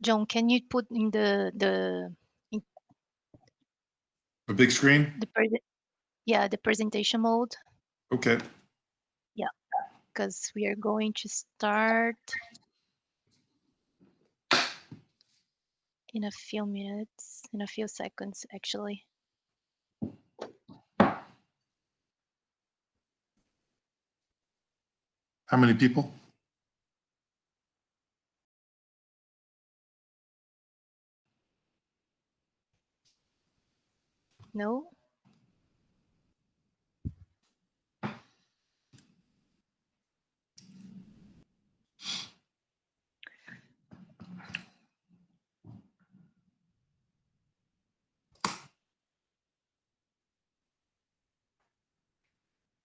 John, can you put in A big screen? the presentation mode? Okay. Yeah, because we are going to start in a few minutes, in a few seconds, actually. How many people? No?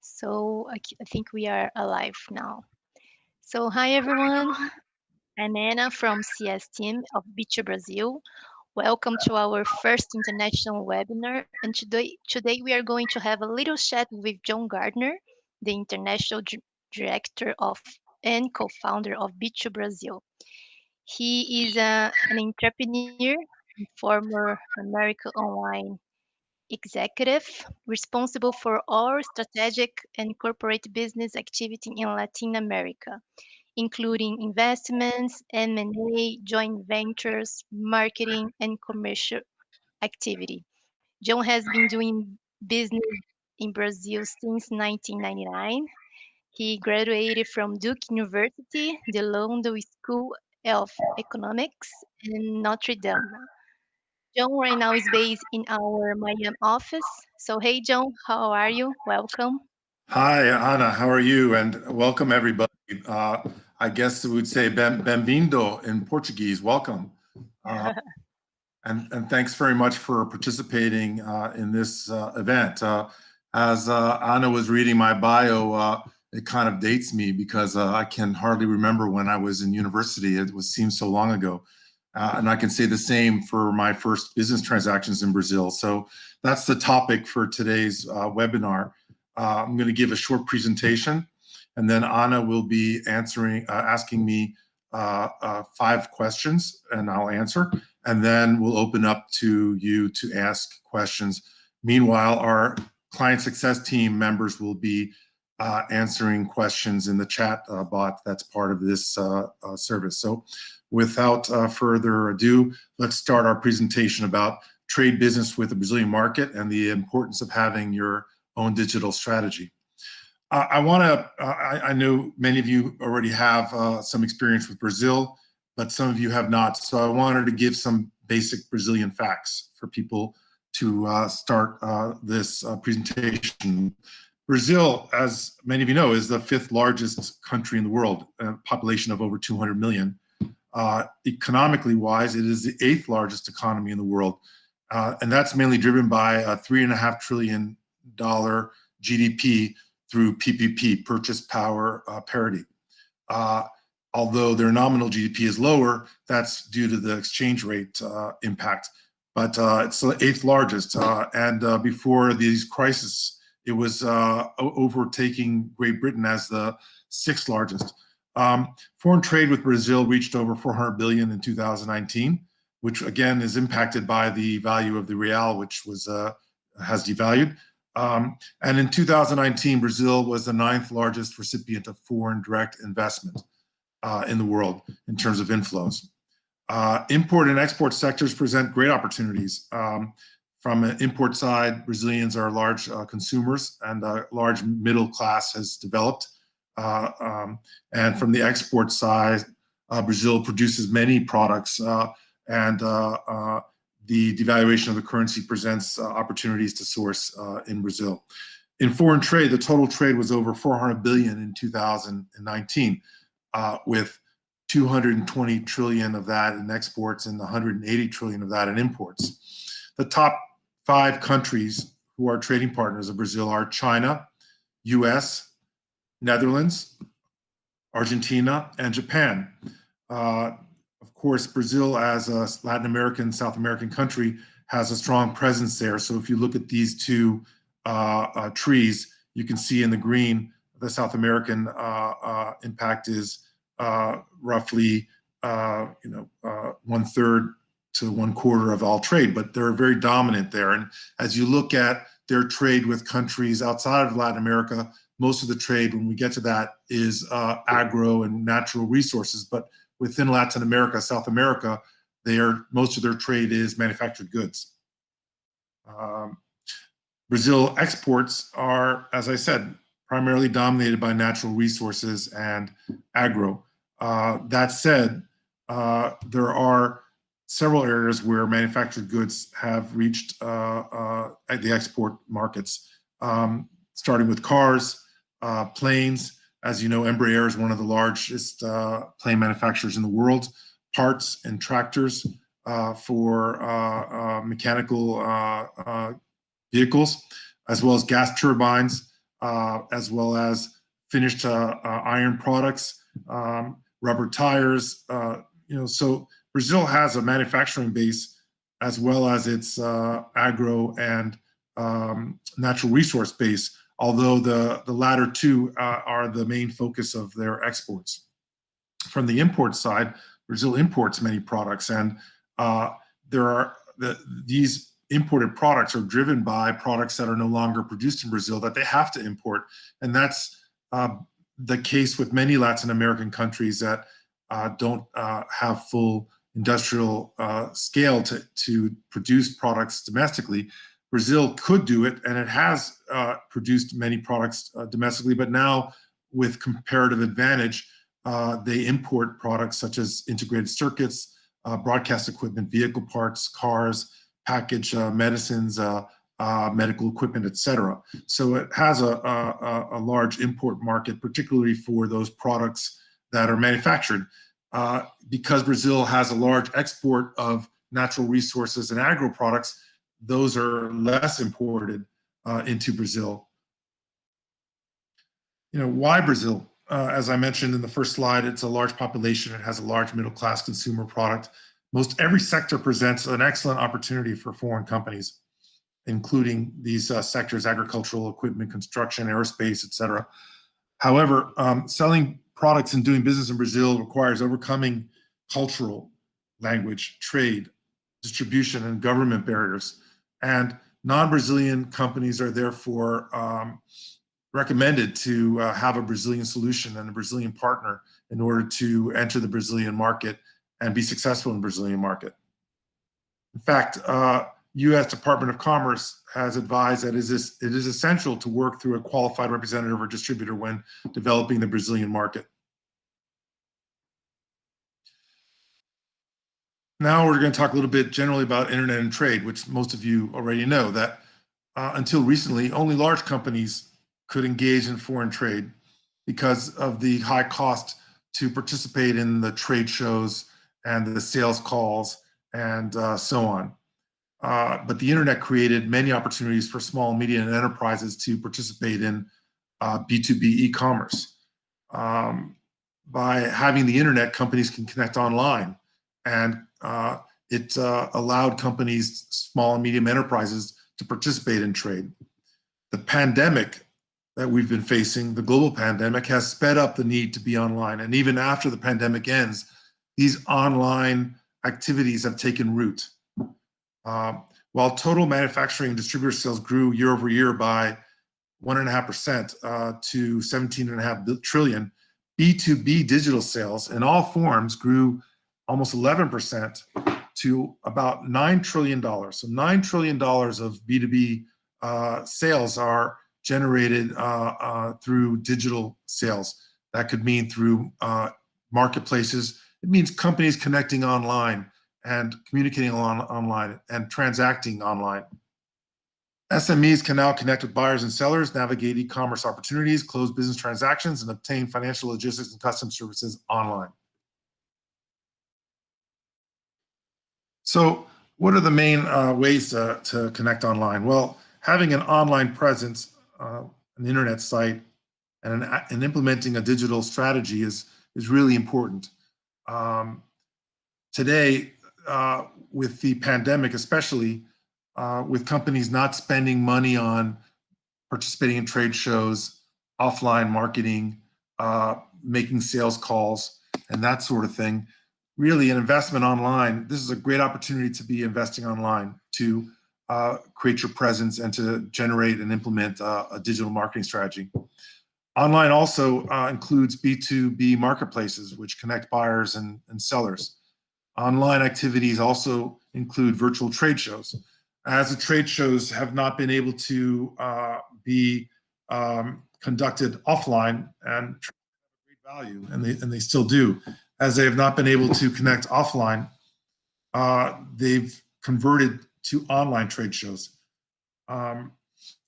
So I think we are alive now. So hi everyone, I'm Anna from CS team of B2Brazil. Welcome to our first international webinar. And today we are going to have a little chat with John Gardner, the international director of and co-founder of B2Brazil. He is an entrepreneur and former American Online executive responsible for all strategic and corporate business activity in Latin America, including investments, M&A, joint ventures, marketing, and commercial activity. John has been doing business in Brazil since 1999. He graduated from Duke University, the London School of Economics, and Notre Dame. John right now is based in our Miami office. So, hey, John, how are you? Welcome. Hi, Ana. How are you? And welcome, everybody. I guess we would say bem-vindo in Portuguese. Welcome. And thanks very much for participating in this event. As Ana was reading my bio, it kind of dates me because I can hardly remember when I was in university. It seems so long ago. And I can say the same for my first business transactions in Brazil. So that's the topic for today's webinar. I'm going to give a short presentation, and then Ana will be asking me 5 questions, and I'll answer. And then we'll open up to you to ask questions. Meanwhile, our client success team members will be answering questions in the chat bot that's part of this service. So without further ado, let's start our presentation about trade business with the Brazilian market and the importance of having your own digital strategy. I know many of you already have some experience with Brazil, but some of you have not. So I wanted to give some basic Brazilian facts for people to start this presentation. Brazil, as many of you know, is the 5th largest country in the world, a population of over 200 million. Economically wise, it is the 8th largest economy in the world. And that's mainly driven by a $3.5 trillion GDP through PPP, purchase power parity. Although their nominal GDP is lower, that's due to the exchange rate impact. But it's the 8th largest. And before these crises, it was overtaking Great Britain as the 6th largest. Foreign trade with Brazil reached over 400 billion in 2019, which again is impacted by the value of the real, which has devalued. And in 2019, Brazil was the 9th largest recipient of foreign direct investment in the world in terms of inflows. Import and export sectors present great opportunities. From an import side, Brazilians are large consumers, and a large middle class has developed. And from the export side, Brazil produces many products, and the devaluation of the currency presents opportunities to source in Brazil. In foreign trade, the total trade was over 400 billion in 2019, with 220 trillion of that in exports and 180 trillion of that in imports. The top 5 countries who are trading partners of Brazil are China, US, Netherlands, Argentina, and Japan. Of course, Brazil, as a Latin American, South American country, has a strong presence there. So if you look at these 2 trees, you can see in the green, the South American impact is roughly 1/3 to 1/4 of all trade, but they're very dominant there. And as you look at their trade with countries outside of Latin America, most of the trade, when we get to that, is agro and natural resources. But within Latin America, South America, most of their trade is manufactured goods. Brazil exports are, as I said, primarily dominated by natural resources and agro. That said, there are several areas where manufactured goods have reached the export markets, starting with cars, planes. As you know, Embraer is one of the largest plane manufacturers in the world. Parts and tractors for mechanical vehicles, as well as gas turbines, as well as finished iron products, rubber tires. So Brazil has a manufacturing base as well as its agro and natural resource base, although the latter two are the main focus of their exports. From the import side, Brazil imports many products, and these imported products are driven by products that are no longer produced in Brazil that they have to import. And that's the case with many Latin American countries that don't have full industrial scale to produce products domestically. Brazil could do it, and it has produced many products domestically, but now with comparative advantage, they import products such as integrated circuits, broadcast equipment, vehicle parts, cars, packaged medicines, medical equipment, etc. So it has a large import market, particularly for those products that are manufactured. Because Brazil has a large export of natural resources and agro products, those are less imported into Brazil. Why Brazil? As I mentioned in the first slide, it's a large population. It has a large middle-class consumer product. Most every sector presents an excellent opportunity for foreign companies, including these sectors: agricultural, equipment, construction, aerospace, etc. However, selling products and doing business in Brazil requires overcoming cultural, language, trade, distribution, and government barriers. And non-Brazilian companies are therefore recommended to have a Brazilian solution and a Brazilian partner in order to enter the Brazilian market and be successful in the Brazilian market. In fact, U.S. Department of Commerce has advised that it is essential to work through a qualified representative or distributor when developing the Brazilian market. Now we're going to talk a little bit generally about internet and trade, which most of you already know that until recently, only large companies could engage in foreign trade because of the high cost to participate in the trade shows and the sales calls and so on. But the internet created many opportunities for small and medium enterprises to participate in B2B e-commerce. By having the internet, companies can connect online, and it allowed companies, small and medium enterprises, to participate in trade. The pandemic that we've been facing, the global pandemic, has sped up the need to be online. And even after the pandemic ends, these online activities have taken root. While total manufacturing and distributor sales grew year over year by 1.5% to 17.5 trillion, B2B digital sales in all forms grew almost 11% to about $9 trillion. So $9 trillion of B2B sales are generated through digital sales. That could mean through marketplaces. It means companies connecting online and communicating online and transacting online. SMEs can now connect with buyers and sellers, navigate e-commerce opportunities, close business transactions, and obtain financial logistics and custom services online. So what are the main ways to connect online? Well, having an online presence, an internet site, and implementing a digital strategy is really important. Today, with the pandemic, especially with companies not spending money on participating in trade shows, offline marketing, making sales calls, and that sort of thing, really an investment online. This is a great opportunity to be investing online, to create your presence and to generate and implement a digital marketing strategy. Online also includes B2B marketplaces, which connect buyers and sellers. Online activities also include virtual trade shows. As the trade shows have not been able to be conducted offline and great value, and they still do, as they have not been able to connect offline, they've converted to online trade shows,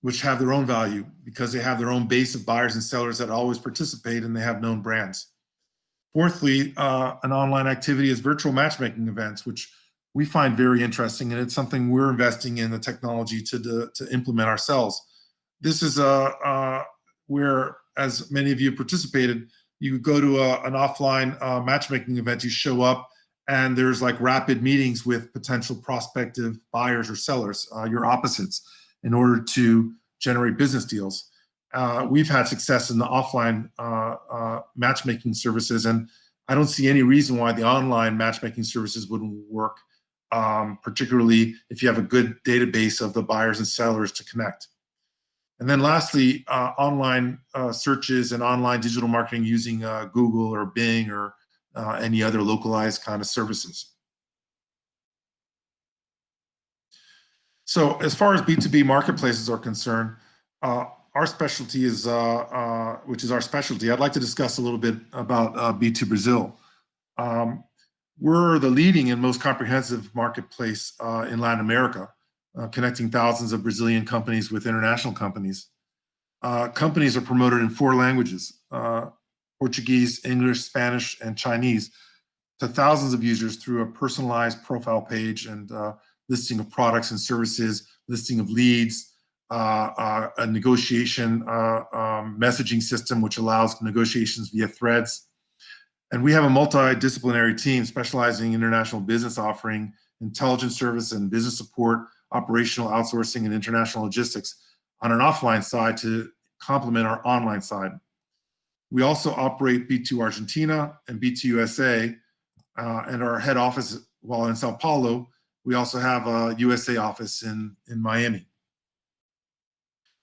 which have their own value because they have their own base of buyers and sellers that always participate, and they have known brands. Fourthly, an online activity is virtual matchmaking events, which we find very interesting, and it's something we're investing in the technology to implement ourselves. This is where, as many of you participated, you go to an offline matchmaking event, you show up, and there's like rapid meetings with potential prospective buyers or sellers, your opposites, in order to generate business deals. We've had success in the offline matchmaking services, and I don't see any reason why the online matchmaking services wouldn't work, particularly if you have a good database of the buyers and sellers to connect. And then lastly, online searches and online digital marketing using Google or Bing or any other localized kind of services. So as far as B2B marketplaces are concerned, our specialty is, which is our specialty, I'd like to discuss a little bit about B2Brazil. We're the leading and most comprehensive marketplace in Latin America, connecting thousands of Brazilian companies with international companies. Companies are promoted in 4 languages, Portuguese, English, Spanish, and Chinese, to thousands of users through a personalized profile page and listing of products and services, listing of leads, a negotiation messaging system which allows negotiations via threads. And we have a multidisciplinary team specializing in international business offering, intelligence service and business support, operational outsourcing, and international logistics on an offline side to complement our online side. We also operate B2 Argentina and B2 USA, and our head office, while in Sao Paulo, we also have a USA office in Miami.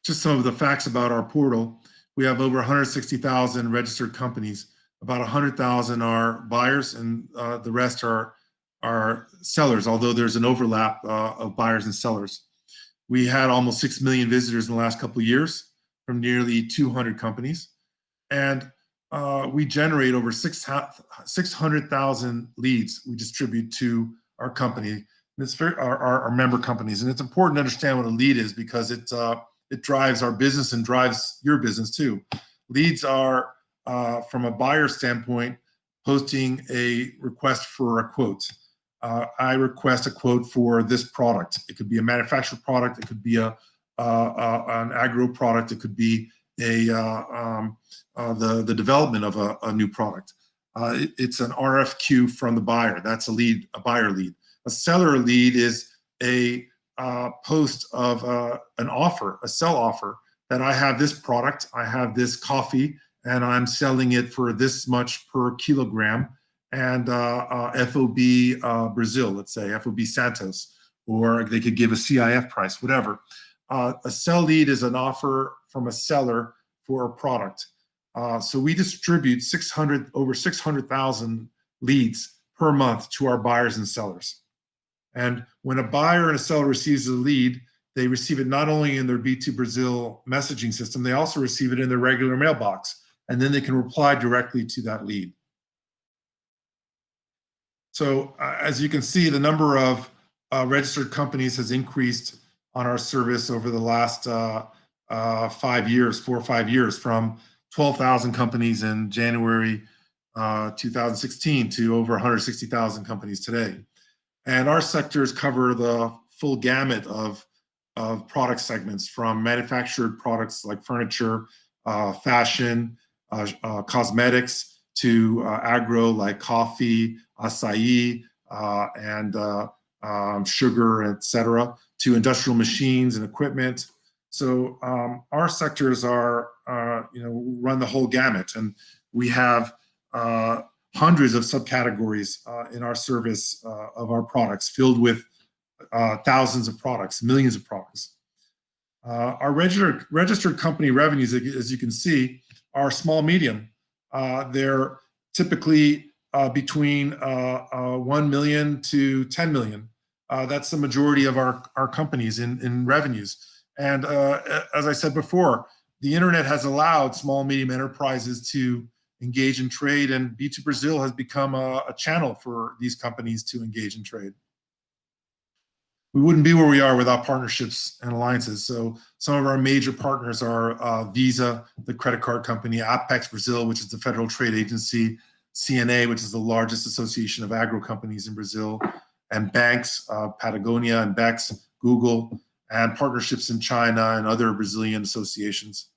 Just some of the facts about our portal. We have over 160,000 registered companies. About 100,000 are buyers, and the rest are sellers, although there's an overlap of buyers and sellers. We had almost 6 million visitors in the last couple of years from nearly 200 companies. And we generate over 600,000 leads we distribute to our company. And it's our member companies. And it's important to understand what a lead is because it drives our business and drives your business too. Leads are, from a buyer standpoint, posting a request for a quote. I request a quote for this product. It could be a manufactured product. It could be an agro product. It could be the development of a new product. It's an RFQ from the buyer. That's a lead, a buyer lead. A seller lead is a post of an offer, a sell offer, that I have this product, I have this coffee, and I'm selling it for this much per kilogram, and FOB Brazil, let's say, FOB Santos, or they could give a CIF price, whatever. A sell lead is an offer from a seller for a product. So we distribute over 600,000 leads per month to our buyers and sellers. And when a buyer and a seller receives a lead, they receive it not only in their B2Brazil messaging system, they also receive it in their regular mailbox, and then they can reply directly to that lead. So as you can see, the number of registered companies has increased on our service over the last 4 or 5 years, from 12,000 companies in January 2016 to over 160,000 companies today. And our sectors cover the full gamut of product segments, from manufactured products like furniture, fashion, cosmetics, to agro like coffee, acai, and sugar, etc., to industrial machines and equipment. So our sectors are, run the whole gamut, and we have hundreds of subcategories in our service of our products, filled with thousands of products, millions of products. Our registered company revenues, as you can see, are small, medium. They're typically between 1 million to 10 million. That's the majority of our companies in revenues. And as I said before, the internet has allowed small, medium enterprises to engage in trade, and B2Brazil has become a channel for these companies to engage in trade. We wouldn't be where we are without partnerships and alliances. So some of our major partners are Visa, the credit card company, Apex Brazil, which is the federal trade agency, CNA, which is the largest association of agro companies in Brazil, and banks, Patagonia and Bex, Google, and partnerships in China and other Brazilian associations.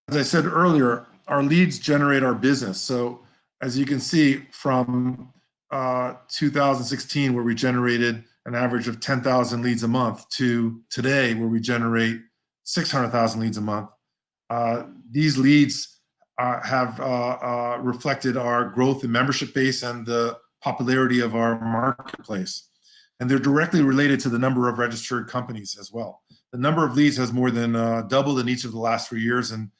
As I said earlier, our leads generate our business. So as you can see, from 2016, where we generated an average of 10,000 leads a month, to today, where we generate 600,000 leads a month. These leads have reflected our growth in membership base and the popularity of our marketplace. And they're directly related to the number of registered companies as well. The number of leads has more than doubled in each of the last 3 years. And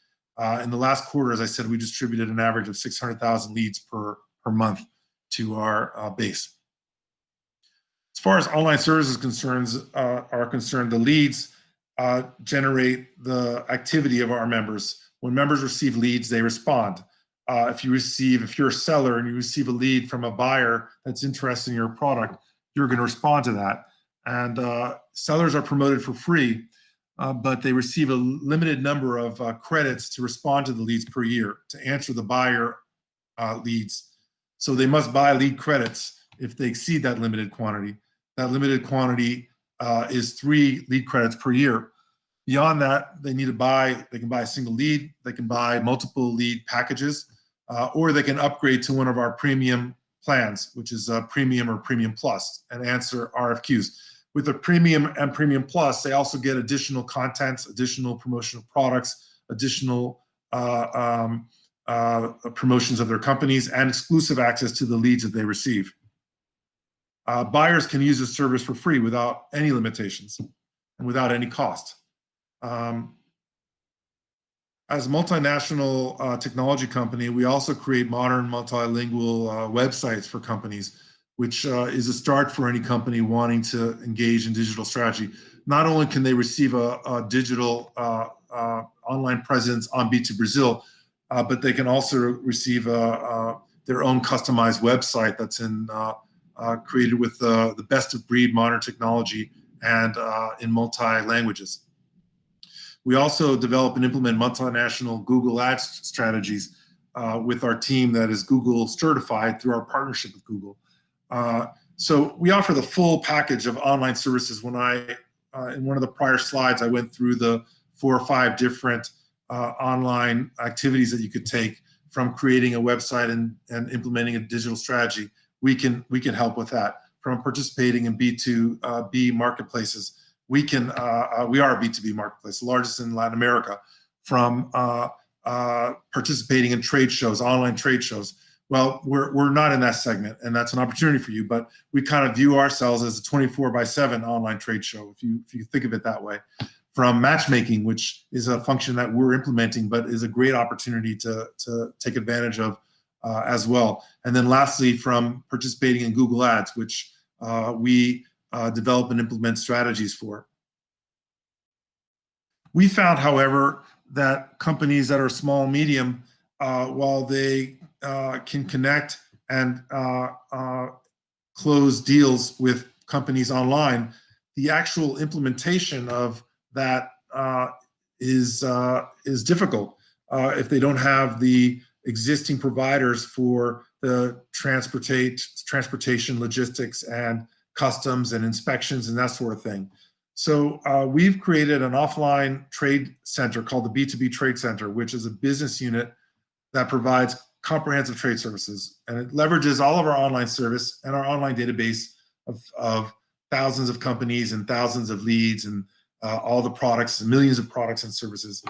in the last quarter, as I said, we distributed an average of 600,000 leads per month to our base. As far as online services are concerned, the leads generate the activity of our members. When members receive leads, they respond. If you're a seller and you receive a lead from a buyer that's interested in your product, you're going to respond to that. And sellers are promoted for free, but they receive a limited number of credits to respond to the leads per year, to answer the buyer leads. So they must buy lead credits if they exceed that limited quantity. That limited quantity is 3 lead credits per year. Beyond that, they can buy a single lead, they can buy multiple lead packages, or they can upgrade to one of our premium plans, which is Premium or Premium Plus, and answer RFQs. With the Premium and Premium Plus, they also get additional contents, additional promotional products, additional promotions of their companies, and exclusive access to the leads that they receive. Buyers can use this service for free without any limitations and without any cost. As a multinational technology company, we also create modern multilingual websites for companies, which is a start for any company wanting to engage in digital strategy. Not only can they receive a digital online presence on B2Brazil, but they can also receive their own customized website that's created with the best of breed modern technology and in multi-languages. We also develop and implement multinational Google Ads strategies with our team that is Google certified through our partnership with Google. So we offer the full package of online services. When in one of the prior slides, I went through the 4 or 5 different online activities that you could take from creating a website and implementing a digital strategy. We can help with that. From participating in B2B marketplaces, we are a B2B marketplace, the largest in Latin America. From participating in trade shows, online trade shows. Well, we're not in that segment, and that's an opportunity for you, but we kind of view ourselves as a 24/7 online trade show, if you think of it that way. From matchmaking, which is a function that we're implementing, but is a great opportunity to take advantage of as well. And then lastly, from participating in Google Ads, which we develop and implement strategies for. We found, however, that companies that are small, medium, while they can connect and close deals with companies online, the actual implementation of that is difficult if they don't have the existing providers for the transportation, logistics, and customs and inspections and that sort of thing. So we've created an offline trade center called the B2B Trade Center, which is a business unit that provides comprehensive trade services. And it leverages all of our online service and our online database of thousands of companies and thousands of leads and all the products, millions of products and services.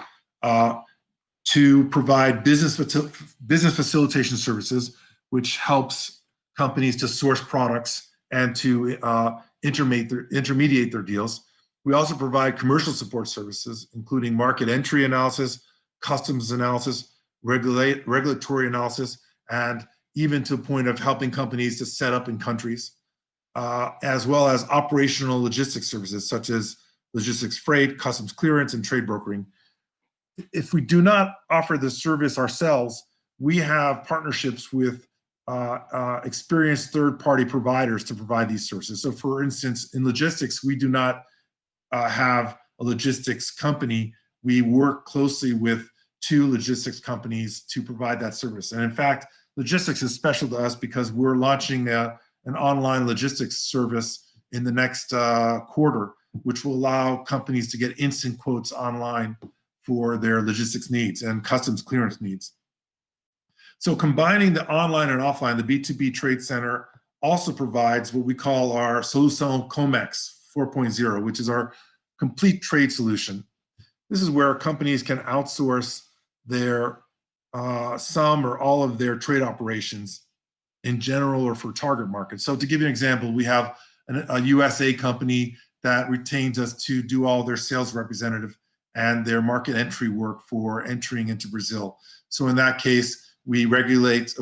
to provide business facilitation services, which helps companies to source products and to intermediate their deals. We also provide commercial support services, including market entry analysis, customs analysis, regulatory analysis, and even to a point of helping companies to set up in countries, as well as operational logistics services, such as logistics freight, customs clearance, and trade brokering. If we do not offer this service ourselves, we have partnerships with experienced third-party providers to provide these services. So for instance, in logistics, we do not have a logistics company. We work closely with 2 logistics companies to provide that service. And in fact, logistics is special to us because we're launching an online logistics service in the next quarter, which will allow companies to get instant quotes online for their logistics needs and customs clearance needs. So combining the online and offline, the B2B Trade Center also provides what we call our Solução Comex 4.0, which is our complete trade solution. This is where companies can outsource their some or all of their trade operations in general or for target markets. So to give you an example, we have a USA company that retains us to do all their sales representative and their market entry work for entering into Brazil. So in that case, we regularize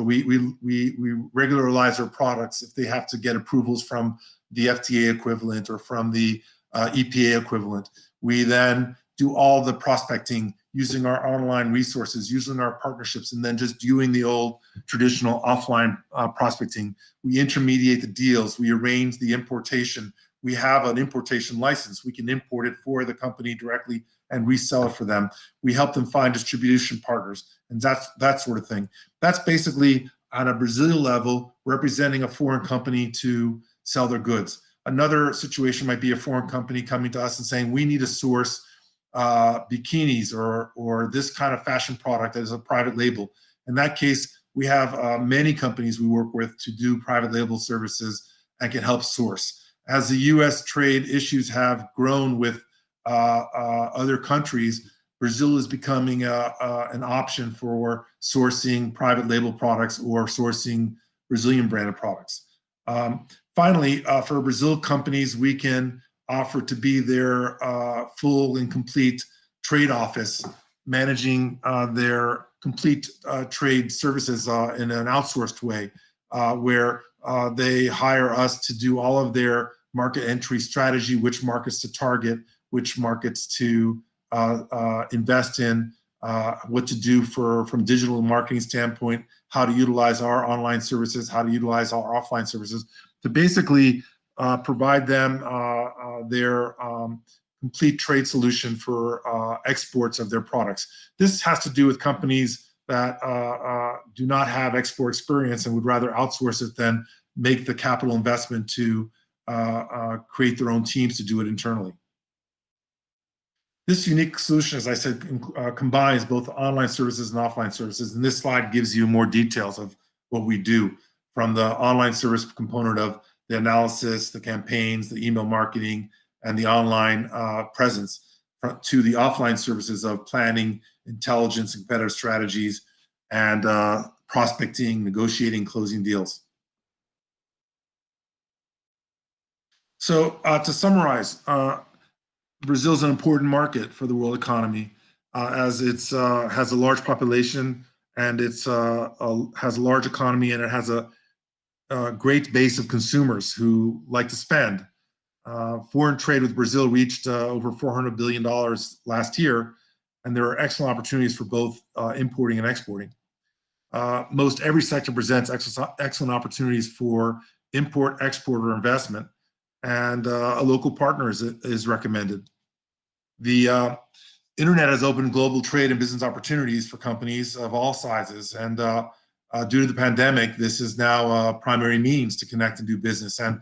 our products if they have to get approvals from the FDA equivalent or from the EPA equivalent. We then do all the prospecting using our online resources, using our partnerships, and then just doing the old traditional offline prospecting. We intermediate the deals. We arrange the importation. We have an importation license. We can import it for the company directly and resell it for them. We help them find distribution partners and that sort of thing. That's basically on a Brazil level, representing a foreign company to sell their goods. Another situation might be a foreign company coming to us and saying, we need to source bikinis or this kind of fashion product as a private label. In that case, we have many companies we work with to do private label services and can help source. As the US trade issues have grown with other countries, Brazil is becoming an option for sourcing private label products or sourcing Brazilian branded products. Finally, for Brazil companies, we can offer to be their full and complete trade office, managing their complete trade services in an outsourced way, where they hire us to do all of their market entry strategy, which markets to target, which markets to invest in, what to do from digital marketing standpoint, how to utilize our online services, how to utilize our offline services, to basically provide them their complete trade solution for exports of their products. This has to do with companies that do not have export experience and would rather outsource it than make the capital investment to create their own teams to do it internally. This unique solution, as I said, combines both online services and offline services. And this slide gives you more details of what we do, from the online service component of the analysis, the campaigns, the email marketing, and the online presence, to the offline services of planning, intelligence, and competitive strategies, and prospecting, negotiating, closing deals. So to summarize, Brazil is an important market for the world economy, as it has a large population, and it has a large economy, and it has a great base of consumers who like to spend. Foreign trade with Brazil reached over $400 billion last year, and there are excellent opportunities for both importing and exporting. Most every sector presents excellent opportunities for import, export, or investment, and a local partner is recommended. The internet has opened global trade and business opportunities for companies of all sizes, and due to the pandemic, this is now a primary means to connect and do business. And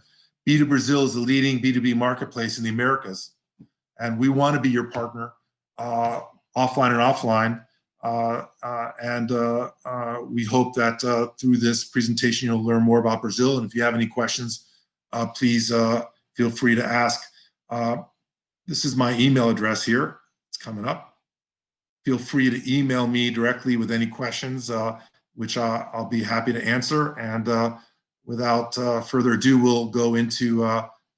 B2Brazil is the leading B2B marketplace in the Americas, and we want to be your partner, offline and offline. We hope that through this presentation, you'll learn more about Brazil. And if you have any questions, please feel free to ask. This is my email address here. It's coming up. feel free to email me directly with any questions, which I'll be happy to answer. And without further ado, we'll go into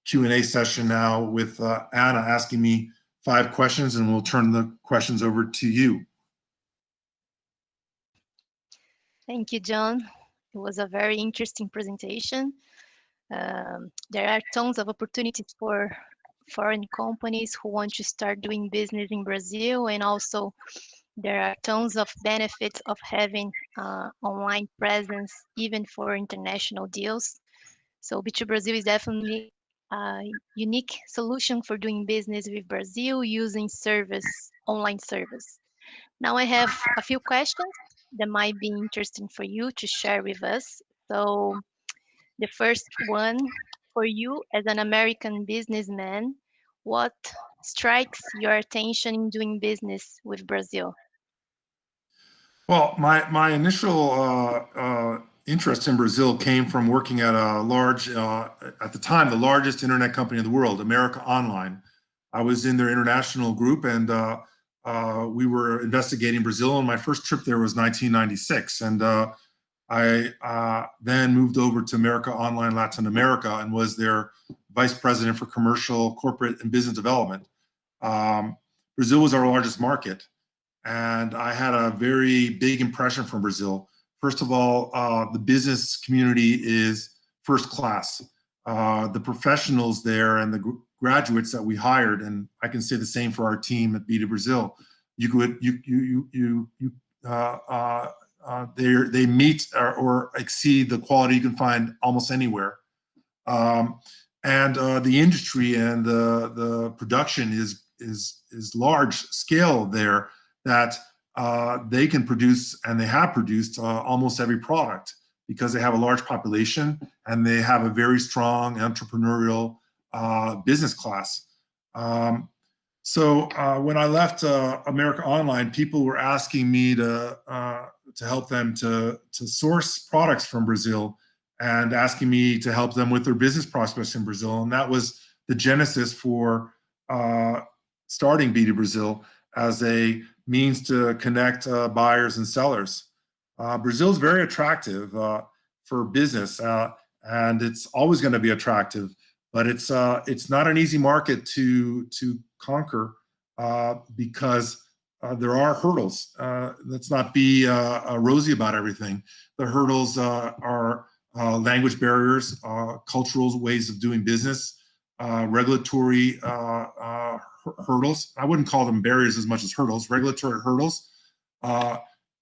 Q&A session now with Anna asking me 5 questions, and we'll turn the questions over to you. Thank you, John. It was a very interesting presentation. There are tons of opportunities for foreign companies who want to start doing business in Brazil, and also there are tons of benefits of having online presence, even for international deals. So B2Brazil is definitely a unique solution for doing business with Brazil using online service. Now I have a few questions that might be interesting for you to share with us. So the first one for you as an American businessman, what strikes your attention in doing business with Brazil? Well, my initial interest in Brazil came from working at a large, at the time, the largest internet company in the world, America Online. I was in their international group, and we were investigating Brazil. And my first trip there was 1996, and I then moved over to America Online Latin America and was their vice president for commercial, corporate, and business development. Brazil was our largest market, and I had a very big impression from Brazil. First of all, the business community is first class. The professionals there and the graduates that we hired, and I can say the same for our team at B2Brazil. They meet or exceed the quality you can find almost anywhere. And the industry and the production is large scale there, that they can produce, and they have produced almost every product, because they have a large population and they have a very strong entrepreneurial business class. So when I left America Online, people were asking me to help them to source products from Brazil, and asking me to help them with their business prospects in Brazil. And that was the genesis for starting B2Brazil as a means to connect buyers and sellers. Brazil is very attractive for business, and it's always going to be attractive. But it's not an easy market to conquer because there are hurdles. Let's not be rosy about everything. The hurdles are language barriers, cultural ways of doing business, regulatory hurdles. I wouldn't call them barriers as much as hurdles, regulatory hurdles.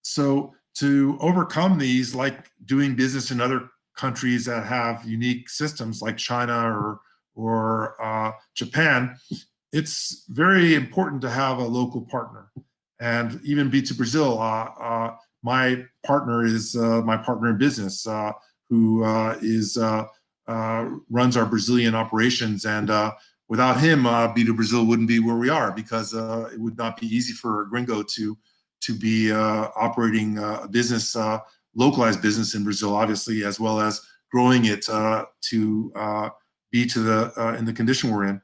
So to overcome these, like doing business in other countries that have unique systems like China or Japan, it's very important to have a local partner. And even B2Brazil, my partner is my partner in business, who runs our Brazilian operations. And without him, B2Brazil wouldn't be where we are, because it would not be easy for a gringo to be operating a business, localized business in Brazil, obviously, as well as growing it to be in the condition we're in.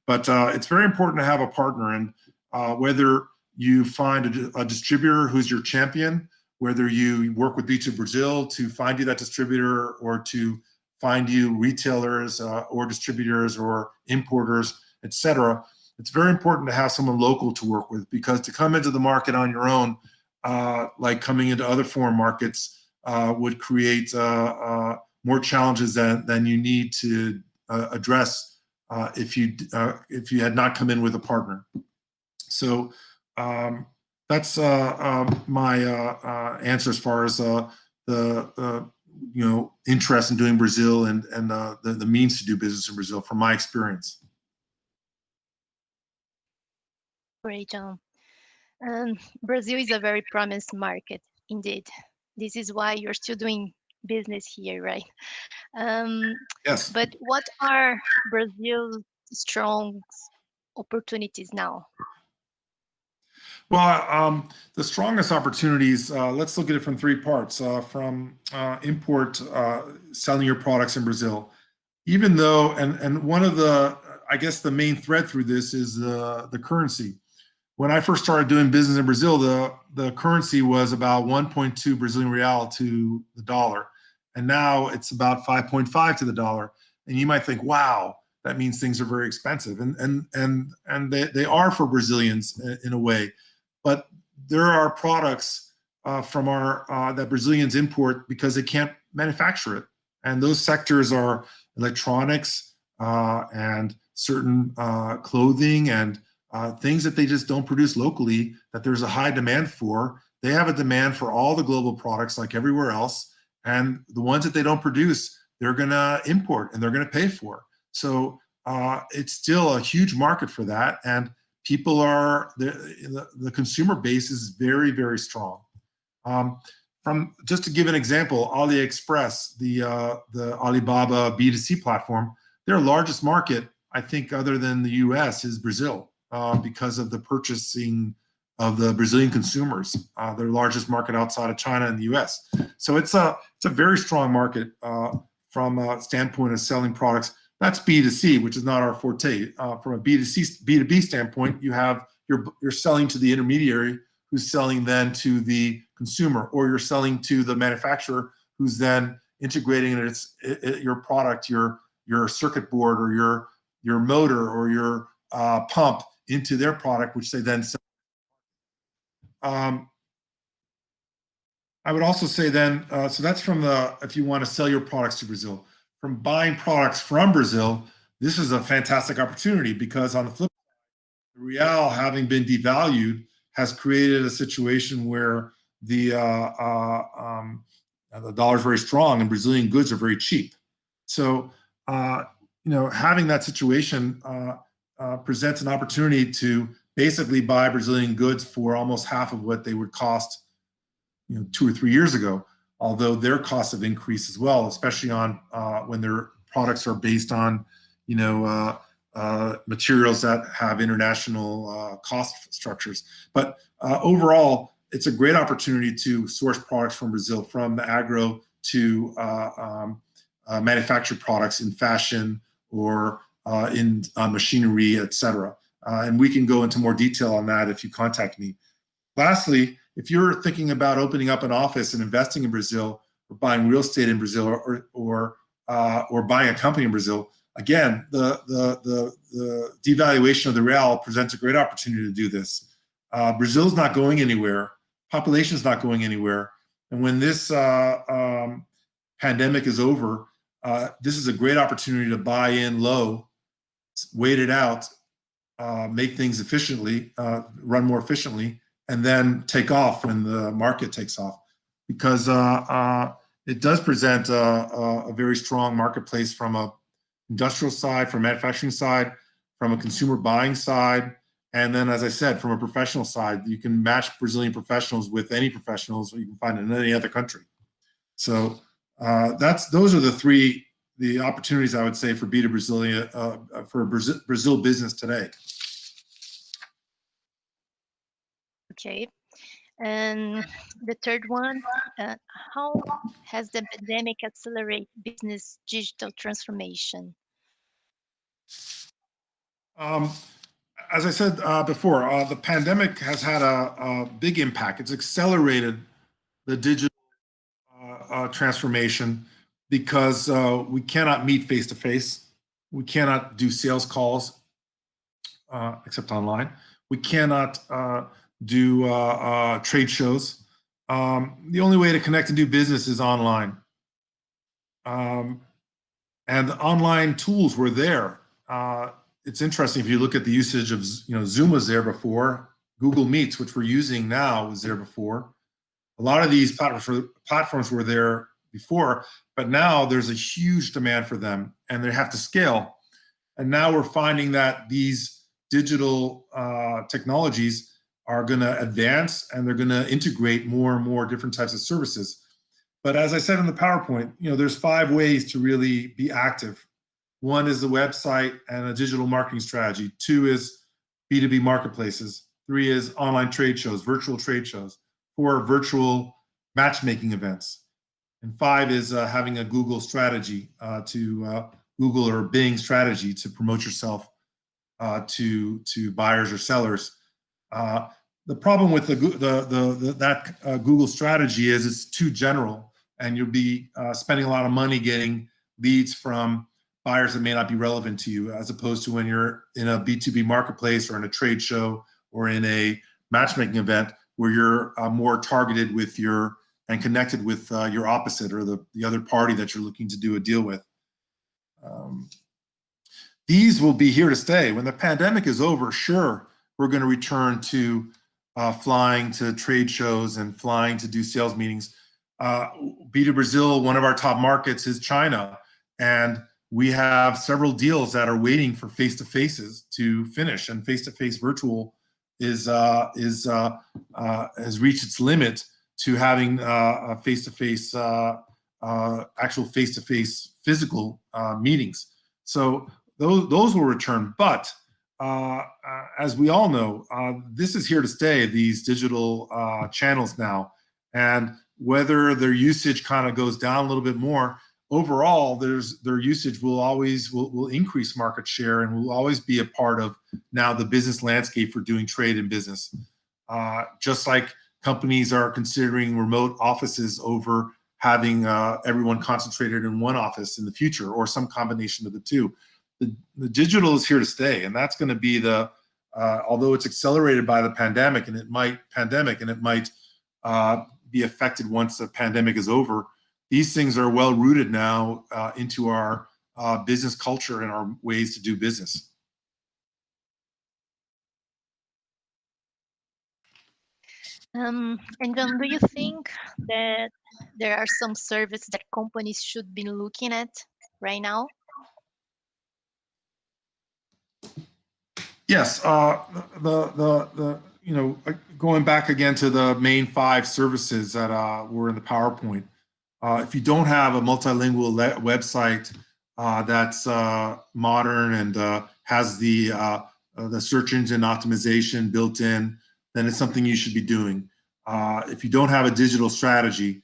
But it's very important to have a partner, and whether you find a distributor who's your champion, whether you work with B2Brazil to find you that distributor, or to find you retailers or distributors or importers, etc. It's very important to have someone local to work with, because to come into the market on your own, like coming into other foreign markets, would create more challenges than you need to address if you had not come in with a partner. So that's my answer as far as the interest in doing Brazil and the means to do business in Brazil from my experience. Great, John. Brazil is a very promising market, indeed. This is why you're still doing business here, right? Yes. But what are Brazil's strong opportunities now? Well, the strongest opportunities, let's look at it from 3 parts. From import, selling your products in Brazil. Even though, and one of the, I guess the main thread through this is the currency. when I first started doing business in Brazil, the currency was about 1.2 Brazilian real to the dollar. And now it's about 5.5 to the dollar. And you might think, wow, that means things are very expensive. And they are for Brazilians in a way. But there are products from our that Brazilians import because they can't manufacture it. And those sectors are electronics and certain clothing and things that they just don't produce locally that there's a high demand for. They have a demand for all the global products like everywhere else. And the ones that they don't produce, they're going to import and they're going to pay for. So it's still a huge market for that. And people are, the consumer base is very, very strong. From just to give an example, AliExpress, the Alibaba B2C platform, their largest market, I think, other than the U.S., is Brazil because of the purchasing of the Brazilian consumers. Their largest market outside of China and the U.S. So it's a very strong market from a standpoint of selling products. That's B2C, which is not our forte. From a B2B standpoint, you're selling to the intermediary who's selling then to the consumer, or you're selling to the manufacturer who's then integrating your product, your circuit board or your motor or your pump into their product, which they then sell. Um, I would also say then, so that's from if you want to sell your products to Brazil. From buying products from Brazil, this is a fantastic opportunity because on the flip, the real having been devalued has created a situation where the dollar is very strong and Brazilian goods are very cheap. So, having that situation presents an opportunity to basically buy Brazilian goods for almost half of what they would cost, 2 or 3 years ago. Although their costs have increased as well, especially on when their products are based on, materials that have international cost structures. But overall, it's a great opportunity to source products from Brazil, from the agro to manufactured products in fashion or in machinery, et cetera. And we can go into more detail on that if you contact me. Lastly, if you're thinking about opening up an office and investing in Brazil, or buying real estate in Brazil, or buying a company in Brazil, again, the devaluation of the real presents a great opportunity to do this. Brazil's not going anywhere. Population's not going anywhere. And when this pandemic is over, this is a great opportunity to buy in low, wait it out, make things efficiently, run more efficiently, and then take off when the market takes off. Because it does present a very strong marketplace from a industrial side, from a manufacturing side, from a consumer buying side, and then, as I said, from a professional side. You can match Brazilian professionals with any professionals you can find in any other country. So those are the opportunities I would say for B2Brazil for Brazil business today. Okay. And the third one, how has the pandemic accelerated business digital transformation? As I said before, the pandemic has had a big impact. It's accelerated the digital transformation because we cannot meet face to face. We cannot do sales calls except online. We cannot do trade shows. The only way to connect and do business is online. And the online tools were there. It's interesting if you look at the usage of, Zoom was there before. Google Meets, which we're using now, was there before. A lot of these platforms were there before, but now there's a huge demand for them and they have to scale. And now we're finding that these digital technologies are going to advance and they're going to integrate more and more different types of services. But as I said in the PowerPoint, there's 5 ways to really be active. 1 is the website and a digital marketing strategy. 2 is B2B marketplaces. 3 is online trade shows, virtual trade shows. 4, virtual matchmaking events. And 5 is having a Google strategy Google or Bing strategy to promote yourself to buyers or sellers. The problem with that Google strategy is it's too general, and you'll be spending a lot of money getting leads from buyers that may not be relevant to you, as opposed to when you're in a B2B marketplace or in a trade show or in a matchmaking event where you're more targeted with your and connected with your opposite or the other party that you're looking to do a deal with. These will be here to stay. When the pandemic is over, sure, we're going to return to flying to trade shows and flying to do sales meetings. B2Brazil, one of our top markets, is China, and we have several deals that are waiting for face-to-faces to finish, and face-to-face virtual has reached its limit to having face-to-face actual face-to-face physical meetings. So those will return, but as we all know, this is here to stay, these digital channels now. And whether their usage kind of goes down a little bit more, overall, their usage will increase market share and will always be a part of now the business landscape for doing trade and business. Just like companies are considering remote offices over having everyone concentrated in one office in the future, or some combination of the two. The digital is here to stay, and that's going to be although it's accelerated by the pandemic, and it might be affected once the pandemic is over. These things are well rooted now into our business culture and our ways to do business. And John, do you think that there are some services that companies should be looking at right now? Yes, going back again to the main 5 services that were in the PowerPoint. If you don't have a multilingual website that's modern and has the search engine optimization built in, then it's something you should be doing. If you don't have a digital strategy,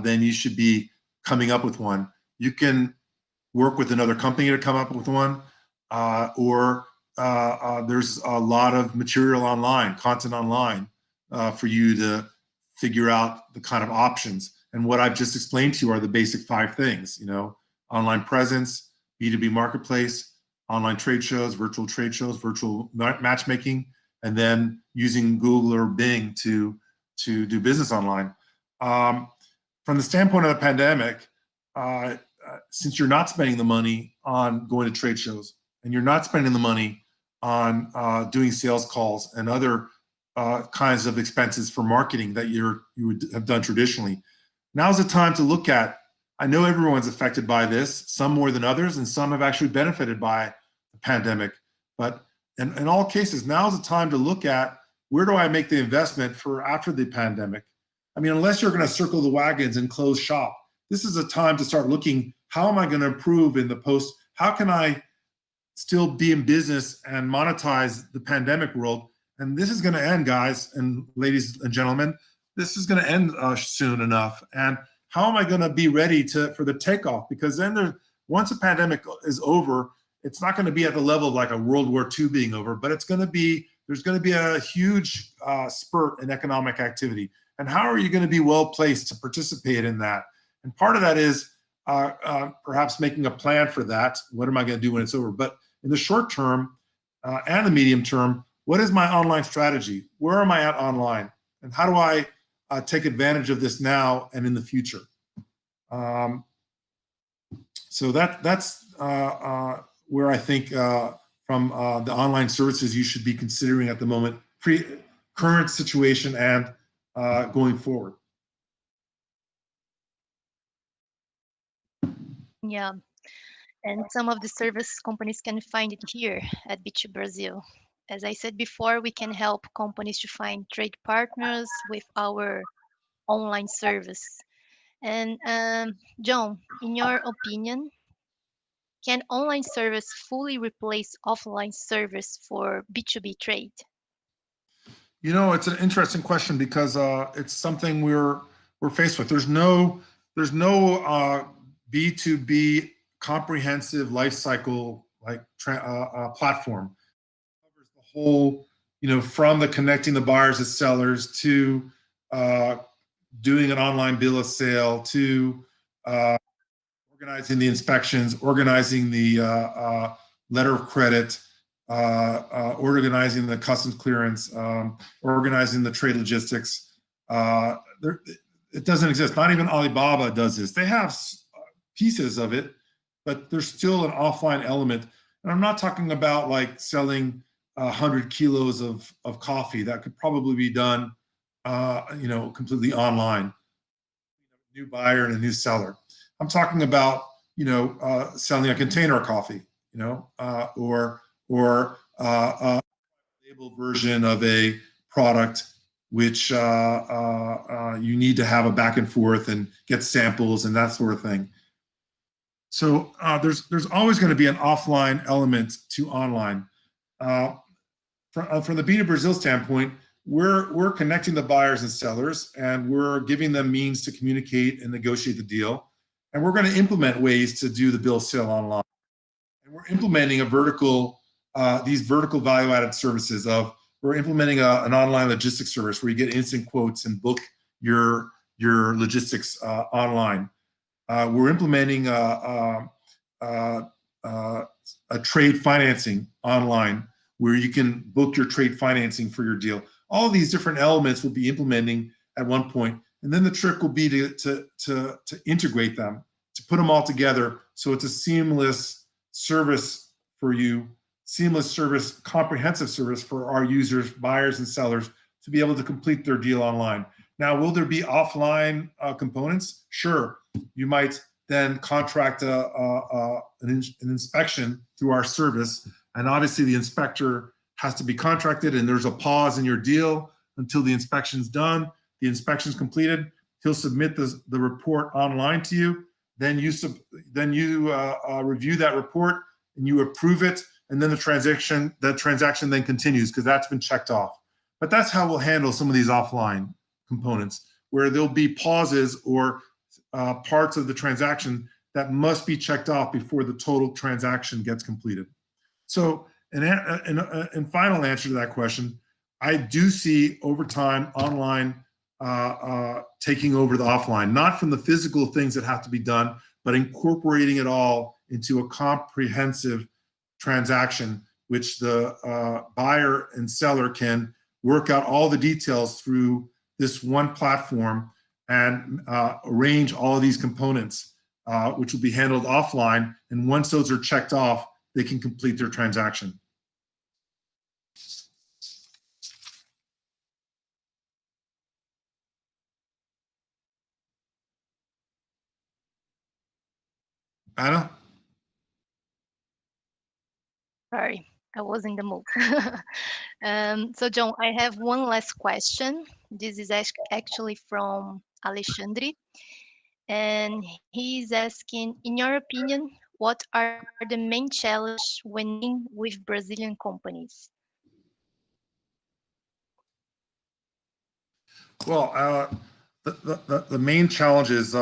then you should be coming up with one. You can work with another company to come up with one, or there's a lot of material online, content online, for you to figure out the kind of options. And what I've just explained to you are the basic 5 things, online presence, B2B marketplace, online trade shows, virtual matchmaking, and then using Google or Bing to do business online. From the standpoint of the pandemic, since you're not spending the money on going to trade shows, and you're not spending the money on doing sales calls and other kinds of expenses for marketing that you would have done traditionally, now's the time to look at. I know everyone's affected by this, some more than others, and some have actually benefited by the pandemic. But in all cases, now's the time to look at, where do I make the investment for after the pandemic? I mean, unless you're going to circle the wagons and close shop, this is a time to start looking, how am I going to improve in the post? How can I still be in business and monetize the pandemic world? And this is going to end, guys and ladies and gentlemen. This is going to end soon enough. And how am I going to be ready for the takeoff? Because then once the pandemic is over, it's not going to be at the level of like a World War II being over, but there's going to be a huge spurt in economic activity. And how are you going to be well placed to participate in that? And part of that is perhaps making a plan for that. What am I going to do when it's over? But in the short term and the medium term, what is my online strategy? Where am I at online? And how do I take advantage of this now and in the future? So that's where I think from the online services you should be considering at the moment, current situation and going forward. Yeah, and some of the service companies can find it here at B2Brazil. As I said before, we can help companies to find trade partners with our online service. And John, in your opinion, can online service fully replace offline service for B2B trade? It's an interesting question because it's something we're faced with. There's no B2B comprehensive life cycle like platform. It covers the whole from the connecting the buyers and sellers to doing an online bill of sale to organizing the inspections, organizing the letter of credit, organizing the customs clearance, organizing the trade logistics. It doesn't exist. Not even Alibaba does this. They have pieces of it, but there's still an offline element. And I'm not talking about like selling 100 kilos of coffee. That could probably be done, completely online. New buyer and a new seller. I'm talking about, selling a container of coffee, or a labeled version of a product which you need to have a back and forth and get samples and that sort of thing. So there's always going to be an offline element to online. From the B2Brazil standpoint, we're connecting the buyers and sellers, and we're giving them means to communicate and negotiate the deal. And we're going to implement ways to do the bill of sale online. And we're implementing these vertical value-added services we're implementing an online logistics service where you get instant quotes and book your logistics online. We're implementing a trade financing online where you can book your trade financing for your deal. All of these different elements will be implementing at one point, and then the trick will be to integrate them, to put them all together so it's a seamless service for you, seamless service, comprehensive service for our users, buyers and sellers to be able to complete their deal online. Now, will there be offline components? Sure. You might then contract an inspection through our service, and obviously the inspector has to be contracted, and there's a pause in your deal until the inspection's done. The inspection's completed. He'll submit the report online to you. Then you review that report and you approve it, and then the transaction then continues because that's been checked off. But that's how we'll handle some of these offline components, where there'll be pauses or parts of the transaction that must be checked off before the total transaction gets completed. So, in final answer to that question, I do see over time online taking over the offline, not from the physical things that have to be done, but incorporating it all into a comprehensive transaction, which the buyer and seller can work out all the details through this one platform and arrange all of these components, which will be handled offline. And once those are checked off, they can complete their transaction. Anna? Sorry, I was in the mood. So, John, I have one last question. This is actually from Alexandre, and he's asking, in your opinion, what are the main challenges when dealing with Brazilian companies? Well, the main challenges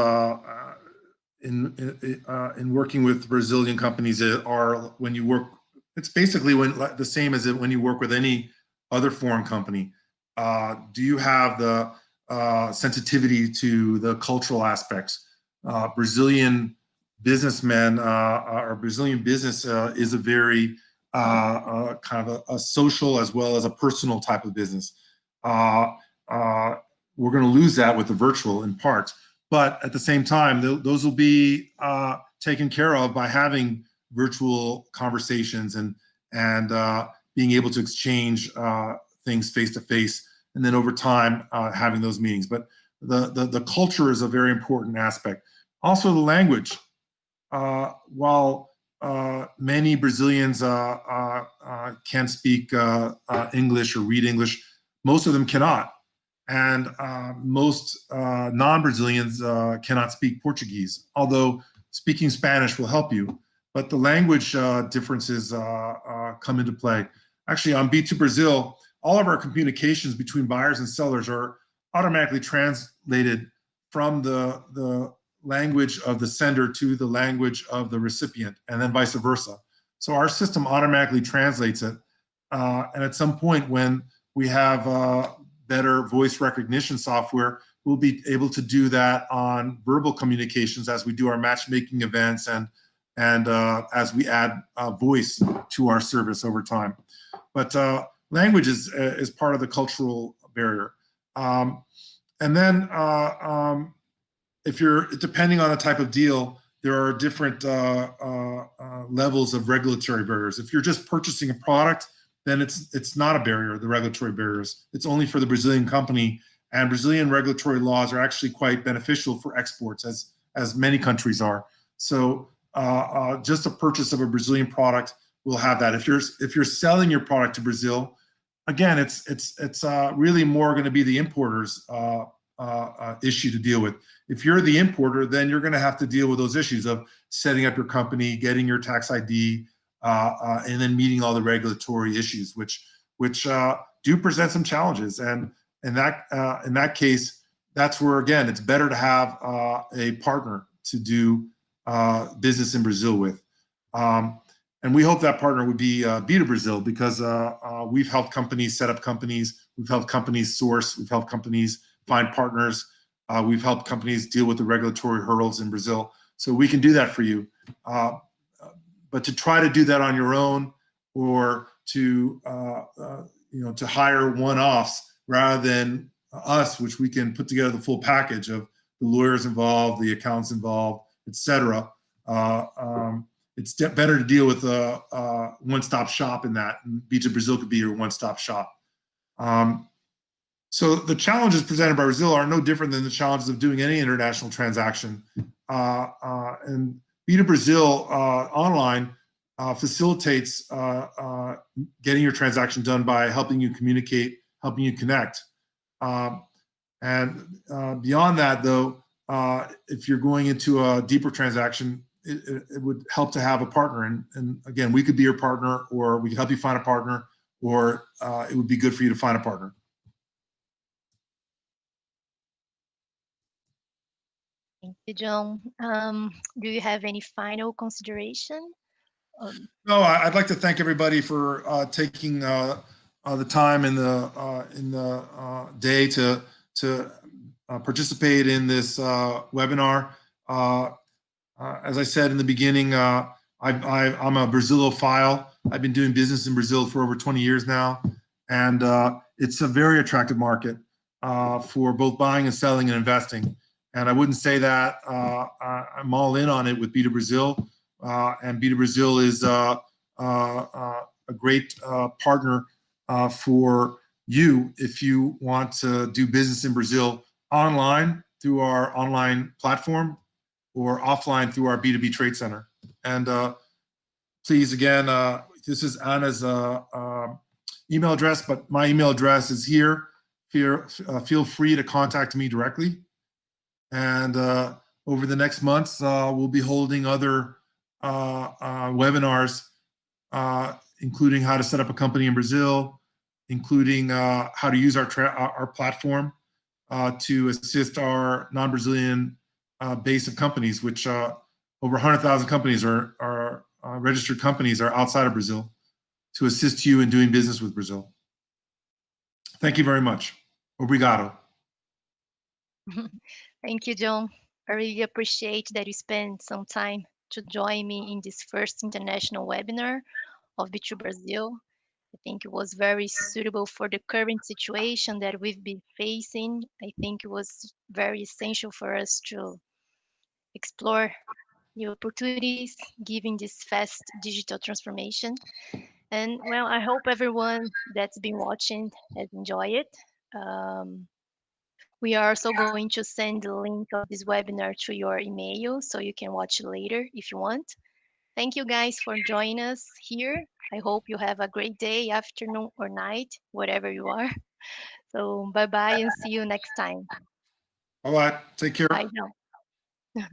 in working with Brazilian companies are when you work. It's basically the same as when you work with any other foreign company. Do you have the sensitivity to the cultural aspects? Brazilian businessmen or Brazilian business is a very kind of a social as well as a personal type of business. We're going to lose that with the virtual in part, but at the same time, those will be taken care of by having virtual conversations and being able to exchange things face to face, and then over time having those meetings. But the culture is a very important aspect. Also, the language. While many Brazilians can speak English or read English, most of them cannot. And most non-Brazilians cannot speak Portuguese, although speaking Spanish will help you. But the language differences come into play. Actually, on B2Brazil, all of our communications between buyers and sellers are automatically translated from the language of the sender to the language of the recipient, and then vice versa. So our system automatically translates it. And at some point, when we have better voice recognition software, we'll be able to do that on verbal communications as we do our matchmaking events and as we add voice to our service over time. But language is part of the cultural barrier. And then if you're depending on the type of deal, there are different levels of regulatory barriers. If you're just purchasing a product, then it's not a barrier, the regulatory barriers. It's only for the Brazilian company, and Brazilian regulatory laws are actually quite beneficial for exports, as many countries are. So just a purchase of a Brazilian product will have that. If you're selling your product to Brazil, again, it's really more going to be the importer's issue to deal with. If you're the importer, then you're going to have to deal with those issues of setting up your company, getting your tax ID, and then meeting all the regulatory issues, which do present some challenges. And in that case, that's where, again, it's better to have a partner to do business in Brazil with. And we hope that partner would be B2Brazil, because we've helped companies set up companies, we've helped companies source, we've helped companies find partners, we've helped companies deal with the regulatory hurdles in Brazil. So we can do that for you. But to try to do that on your own, or to to hire one-offs rather than us, which we can put together the full package of the lawyers involved, the accountants involved, etc. It's better to deal with a one-stop shop in that. And B2Brazil could be your one-stop shop. So the challenges presented by Brazil are no different than the challenges of doing any international transaction. And B2Brazil online facilitates getting your transaction done by helping you communicate, helping you connect. And beyond that, though, if you're going into a deeper transaction, it would help to have a partner. And again, we could be your partner, or we could help you find a partner, or it would be good for you to find a partner. Thank you, John. Do you have any final consideration? No, I'd like to thank everybody for taking the time in the day to participate in this webinar. As I said in the beginning, I'm a Brazilophile. I've been doing business in Brazil for over 20 years now, and it's a very attractive market for both buying and selling and investing. And I wouldn't say that I'm all in on it with B2Brazil. And B2Brazil is a great partner for you if you want to do business in Brazil online through our online platform, or offline through our B2B Trade Center. And please, again, this is Anna's email address, but my email address is here. Feel free to contact me directly. And over the next months, we'll be holding other webinars, including how to set up a company in Brazil, including how to use our platform to assist our non-Brazilian base of companies, which over 100,000 companies are registered companies are outside of Brazil, to assist you in doing business with Brazil. Thank you very much. Obrigado. Thank you, John. I really appreciate that you spent some time to join me in this first international webinar of B2Brazil. I think it was very suitable for the current situation that we've been facing. I think it was very essential for us to explore new opportunities given this fast digital transformation. And well, I hope everyone that's been watching has enjoyed it. We are also going to send the link of this webinar to your email so you can watch it later if you want. Thank you guys for joining us here. I hope you have a great day, afternoon, or night, wherever you are. So bye bye and see you next time. All right. Take care. Bye now.